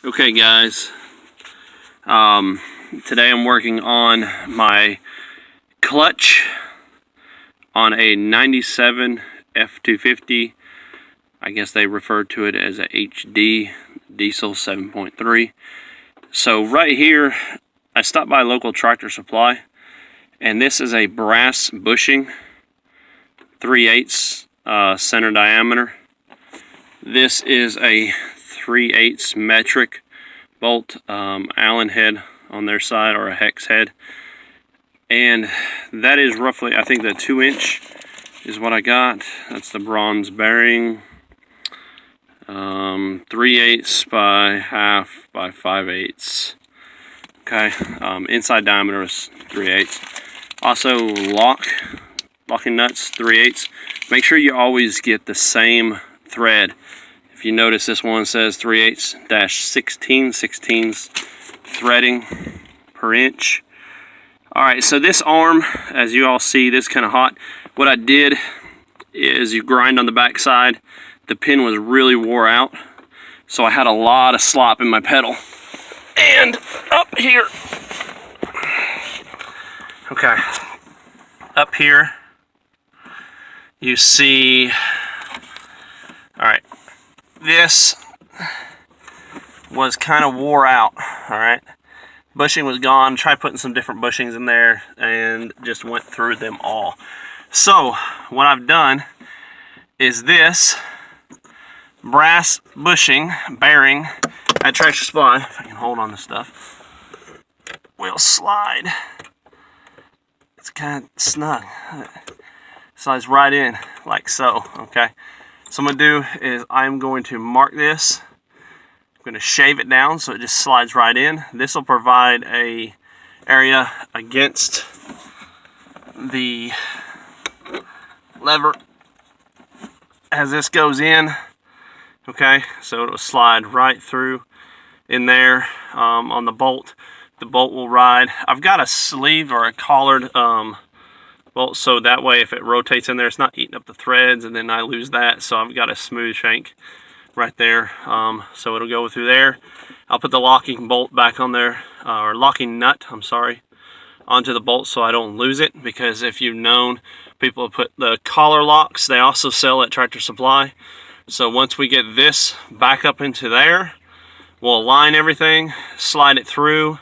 Okay guys, today I'm working on my clutch on a 97 F250. I guess they refer to it as a HD diesel 7.3. So right here, I stopped by a local Tractor Supply, and this is a brass bushing, 3/8 center diameter. This is a 3/8 metric bolt, Allen head on their side, or a hex head, and that is roughly, I think the 2-inch is what I got. That's the bronze bearing, 3/8 by half by 5/8. Okay, inside diameter is 3/8. Also locking nuts, 3/8. Make sure you always get the same thread. If you notice, this one says 3/8-16, 16's threading per inch. Alright, so this arm, as you all see, this is kind of hot. What I did is you grind on the back side. The pin was really wore out, so I had a lot of slop in my pedal. And up here, okay, up here, you see, alright, this was kind of wore out. Alright, bushing was gone. Tried putting some different bushings in there and just went through them all. So what I've done is this brass bushing bearing at Tractor Supply. If I can hold on this stuff, will slide. It's kind of snug. Slides right in like so. Okay, so what I'm going to do is I'm going to mark this. I'm going to shave it down so it just slides right in. This will provide a area against the lever as this goes in. Okay, so it will slide right through in there on the bolt. The bolt will ride. I've got a sleeve or a collared bolt, so that way if it rotates in there, it's not eating up the threads and then I lose that. So I've got a smooth shank right there, so it'll go through there. I'll put the locking bolt back on there, or locking nut, I'm sorry, onto the bolt so I don't lose it, because if you've known, people have put the collar locks, they also sell at Tractor Supply. So once we get this back up into there, we'll align everything, slide it through,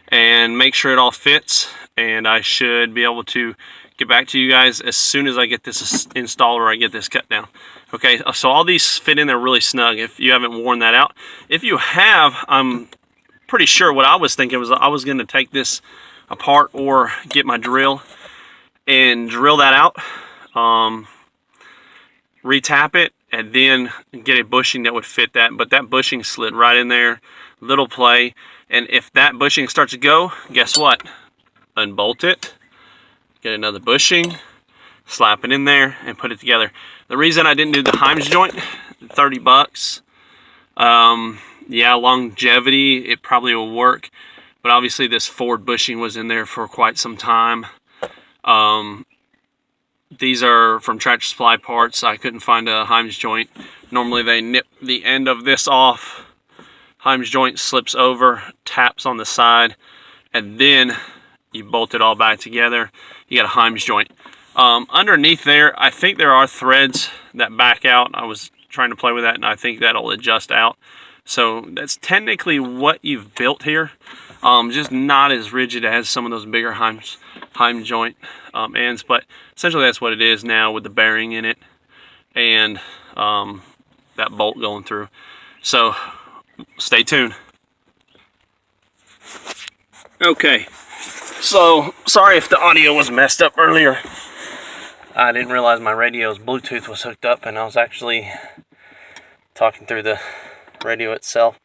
and make sure it all fits, and I should be able to get back to you guys as soon as I get this installed or I get this cut down. Okay, so all these fit in there really snug if you haven't worn that out. If you have, I'm pretty sure what I was thinking was I was going to take this apart or get my drill and drill that out, retap it, and then get a bushing that would fit that. But that bushing slid right in there, little play, and if that bushing starts to go, guess what? Unbolt it, get another bushing, slap it in there, and put it together. The reason I didn't do the Heims joint, 30 bucks. Yeah, longevity, it probably will work, but obviously this Ford bushing was in there for quite some time. These are from Tractor Supply parts. I couldn't find a Heims joint. Normally they nip the end of this off. Heims joint slips over, taps on the side, and then you bolt it all back together. You got a Heims joint. Underneath there, I think there are threads that back out. I was trying to play with that, and I think that'll adjust out. So that's technically what you've built here. Just not as rigid as some of those bigger Heims joint ends, but essentially that's what it is now with the bearing in it and that bolt going through. So stay tuned. Okay, so sorry if the audio was messed up earlier. I didn't realize my radio's Bluetooth was hooked up and I was actually talking through the radio itself.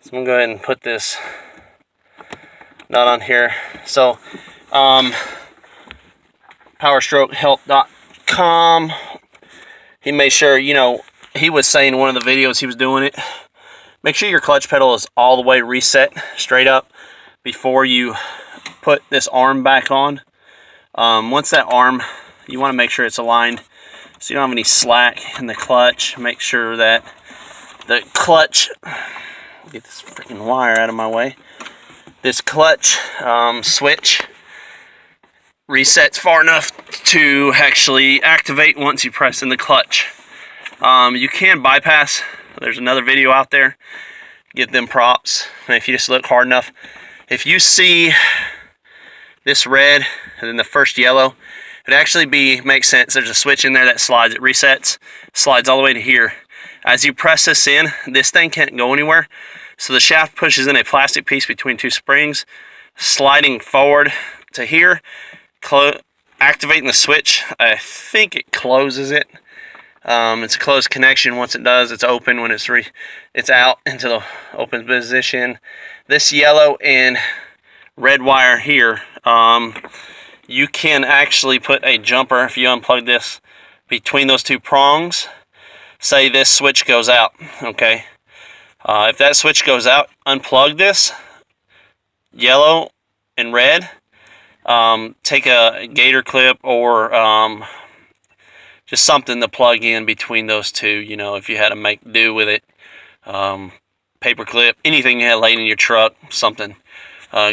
So I'm gonna go ahead and put this nut on here. So powerstrokehelp.com, he made sure, you know, he was saying in one of the videos he was doing it, make sure your clutch pedal is all the way reset straight up before you put this arm back on. Once that arm, you want to make sure it's aligned so you don't have any slack in the clutch. Make sure that the clutch Get this freaking wire out of my way. This clutch switch resets far enough to actually activate once you press in the clutch. You can bypass. There's another video out there. Give them props. And if you just look hard enough, if you see this red and then the first yellow, it actually makes sense. There's a switch in there that slides. It resets, slides all the way to here. As you press this in, this thing can't go anywhere. So the shaft pushes in a plastic piece between two springs, sliding forward to here, activating the switch. I think it closes it. It's a closed connection. Once it does, it's open. When it's out into the open position. This yellow and red wire here, you can actually put a jumper if you unplug this between those two prongs. Say this switch goes out, okay? If that switch goes out, unplug this yellow and red. Take a gator clip or just something to plug in between those two, you know, if you had to make do with it. Paper clip, anything you had laying in your truck, something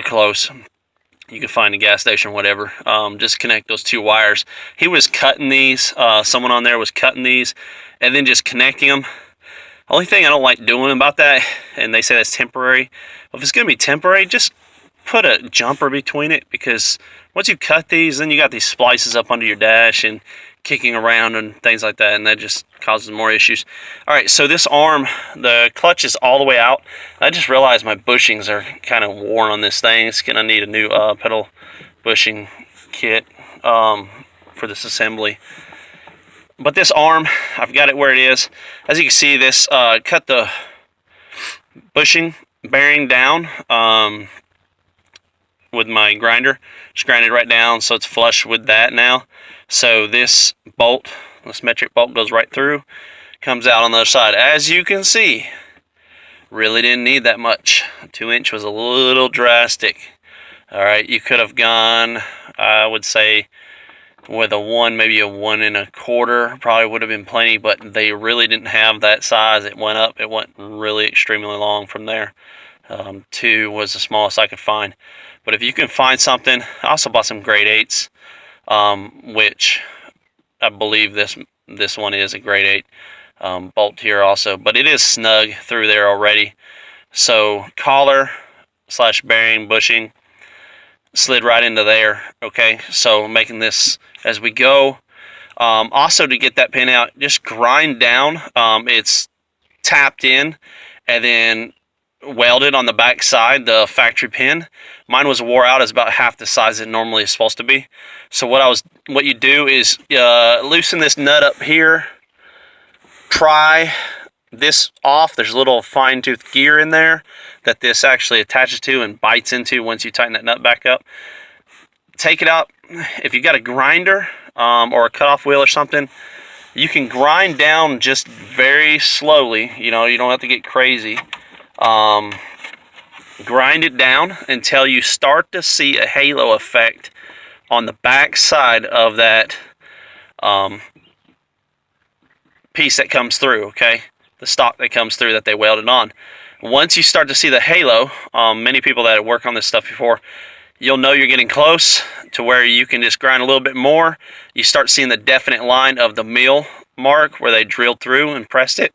close. You can find a gas station, whatever. Just connect those two wires. He was cutting these, someone on there was cutting these and then just connecting them. Only thing I don't like doing about that, and they say that's temporary. Well, if it's going to be temporary, just put a jumper between it, because once you cut these, then you got these splices up under your dash and kicking around and things like that, and that just causes more issues. All right, so this arm, the clutch is all the way out. I just realized my bushings are kind of worn on this thing. It's going to need a new pedal bushing kit for this assembly. But this arm, I've got it where it is. As you can see, this cut the bushing bearing down with my grinder. Just grind it right down so it's flush with that now. So this bolt, this metric bolt, goes right through, comes out on the other side. As you can see, really didn't need that much. 2-inch was a little drastic. All right, you could have gone, I would say, with a 1, maybe a 1 1/4, probably would have been plenty, but they really didn't have that size. It went up, it went really extremely long from there. 2 was the smallest I could find. But if you can find something, I also bought some grade 8s, which I believe this one is a grade 8 bolt here also, but it is snug through there already. So collar / bearing bushing slid right into there. Okay, so making this as we go. Also, to get that pin out, just grind down. It's tapped in and then welded on the back side, the factory pin. Mine was wore out. It's about half the size it normally is supposed to be. So what you do is loosen this nut up here, pry this off. There's a little fine tooth gear in there that this actually attaches to and bites into once you tighten that nut back up. Take it out. If you got a grinder or a cutoff wheel or something, you can grind down just very slowly. You know, you don't have to get crazy. Grind it down until you start to see a halo effect on the back side of that piece that comes through, okay? The stock that comes through that they welded on. Once you start to see the halo, many people that have worked on this stuff before, you'll know you're getting close to where you can just grind a little bit more. You start seeing the definite line of the mill mark where they drilled through and pressed it.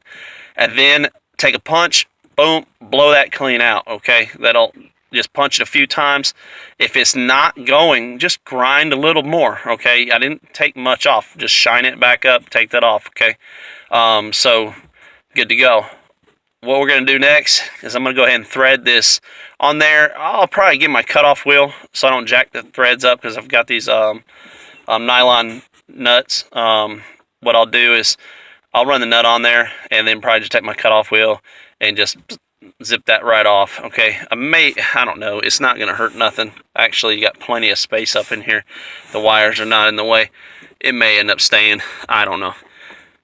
And then take a punch, boom, blow that clean out, okay? That'll just punch it a few times. If it's not going, just grind a little more, okay? I didn't take much off. Just shine it back up, take that off, okay? So, good to go. What we're going to do next is I'm going to go ahead and thread this on there. I'll probably get my cutoff wheel so I don't jack the threads up, because I've got these nylon nuts. What I'll do is I'll run the nut on there and then probably just take my cutoff wheel and just zip that right off, okay? I don't know, it's not going to hurt nothing. Actually, you got plenty of space up in here. The wires are not in the way. It may end up staying. I don't know.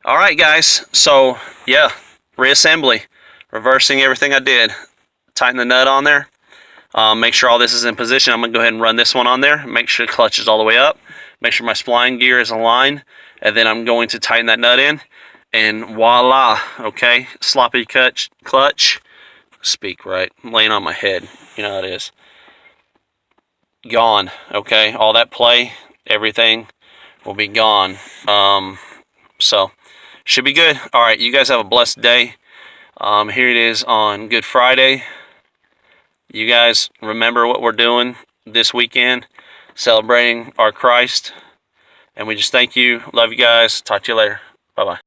All right, guys. So, yeah, reassembly. Reversing everything I did. Tighten the nut on there. Make sure all this is in position. I'm going to go ahead and run this one on there. Make sure the clutch is all the way up. Make sure my spline gear is aligned. And then I'm going to tighten that nut in. And voila, okay? Sloppy clutch. speak right. I'm laying on my head. You know how it is. Gone. Okay, all that play, everything will be gone. So should be good. All right, you guys have a blessed day. Here it is on Good Friday. You guys remember what we're doing this weekend, celebrating our Christ. And we just thank you. Love you guys. Talk to you later. Bye-bye.